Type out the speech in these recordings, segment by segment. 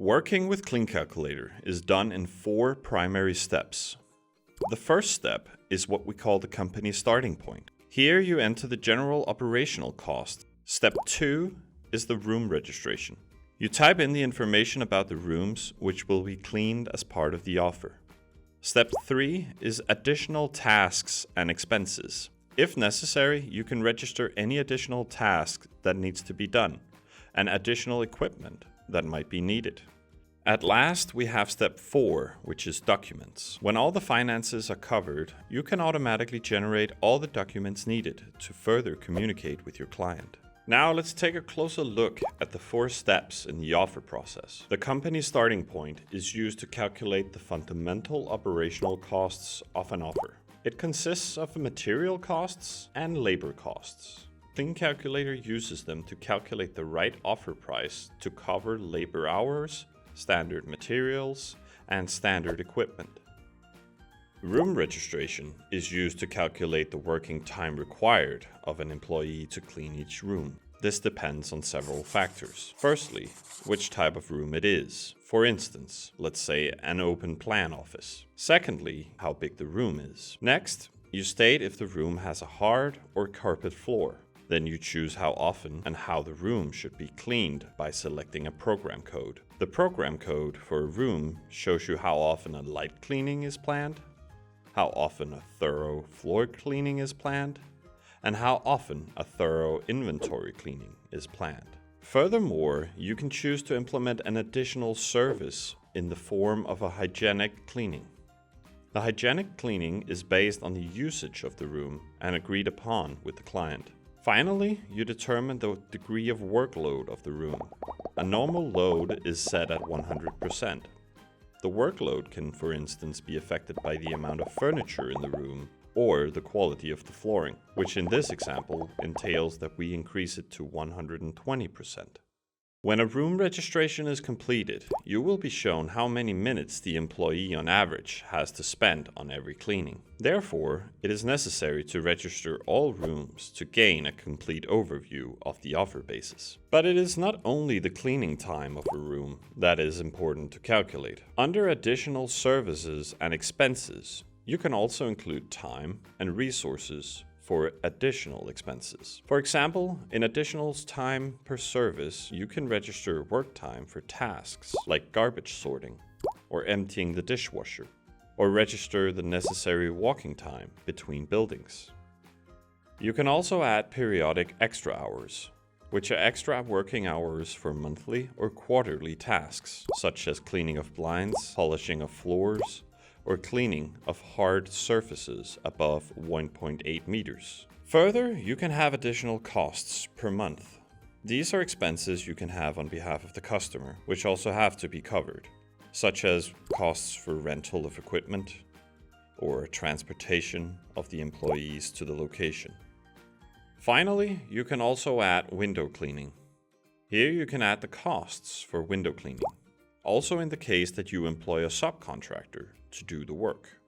Working with CleanCalculator is done in 4 primary steps. The first step is what we call the company starting point. Here you enter the general operational cost. Step 2 is the room registration. You type in the information about the rooms which will be cleaned as part of the offer. Step 3 is additional tasks and expenses. If necessary, you can register any additional task that needs to be done and additional equipment that might be needed. At last, we have step 4, which is documents. When all the finances are covered, you can automatically generate all the documents needed to further communicate with your client. Now let's take a closer look at the 4 steps in the offer process. The company starting point is used to calculate the fundamental operational costs of an offer. It consists of material costs and labor costs. CleanCalculator uses them to calculate the right offer price to cover labor hours, standard materials, and standard equipment. Room registration is used to calculate the working time required of an employee to clean each room. This depends on several factors. Firstly, which type of room it is. For instance, let's say an open plan office. Secondly, how big the room is. Next, you state if the room has a hard or carpet floor. Then you choose how often and how the room should be cleaned by selecting a program code. The program code for a room shows you how often a light cleaning is planned, how often a thorough floor cleaning is planned, and how often a thorough inventory cleaning is planned. Furthermore, you can choose to implement an additional service in the form of a hygienic cleaning. The hygienic cleaning is based on the usage of the room and agreed upon with the client. Finally, you determine the degree of workload of the room. A normal load is set at 100%. The workload can, for instance, be affected by the amount of furniture in the room or the quality of the flooring, which in this example entails that we increase it to 120%. When a room registration is completed, you will be shown how many minutes the employee on average has to spend on every cleaning. Therefore, it is necessary to register all rooms to gain a complete overview of the offer basis. But it is not only the cleaning time of a room that is important to calculate. Under additional services and expenses, you can also include time and resources for additional expenses. For example, in additional time per service, you can register work time for tasks like garbage sorting or emptying the dishwasher, or register the necessary walking time between buildings. You can also add periodic extra hours, which are extra working hours for monthly or quarterly tasks, such as cleaning of blinds, polishing of floors, or cleaning of hard surfaces above 1.8 meters. Further, you can have additional costs per month. These are expenses you can have on behalf of the customer, which also have to be covered, such as costs for rental of equipment or transportation of the employees to the location. Finally, you can also add window cleaning. Here you can add the costs for window cleaning, also in the case that you employ a subcontractor to do the work.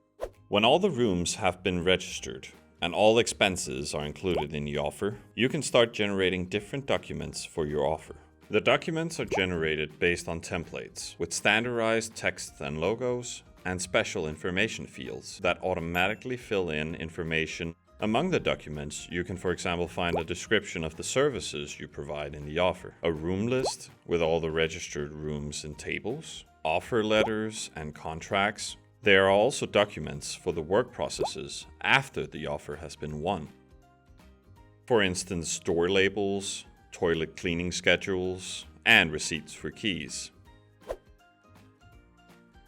When all the rooms have been registered and all expenses are included in the offer, you can start generating different documents for your offer. The documents are generated based on templates with standardized text and logos and special information fields that automatically fill in information. Among the documents, you can, for example, find a description of the services you provide in the offer, a room list with all the registered rooms and tables, offer letters and contracts. There are also documents for the work processes after the offer has been won. For instance, door labels, toilet cleaning schedules, and receipts for keys.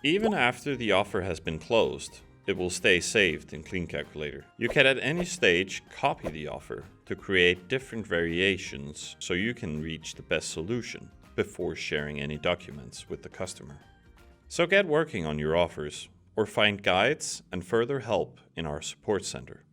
Even after the offer has been closed, it will stay saved in CleanCalculator. You can at any stage copy the offer to create different variations so you can reach the best solution before sharing any documents with the customer. So get working on your offers or find guides and further help in our support center.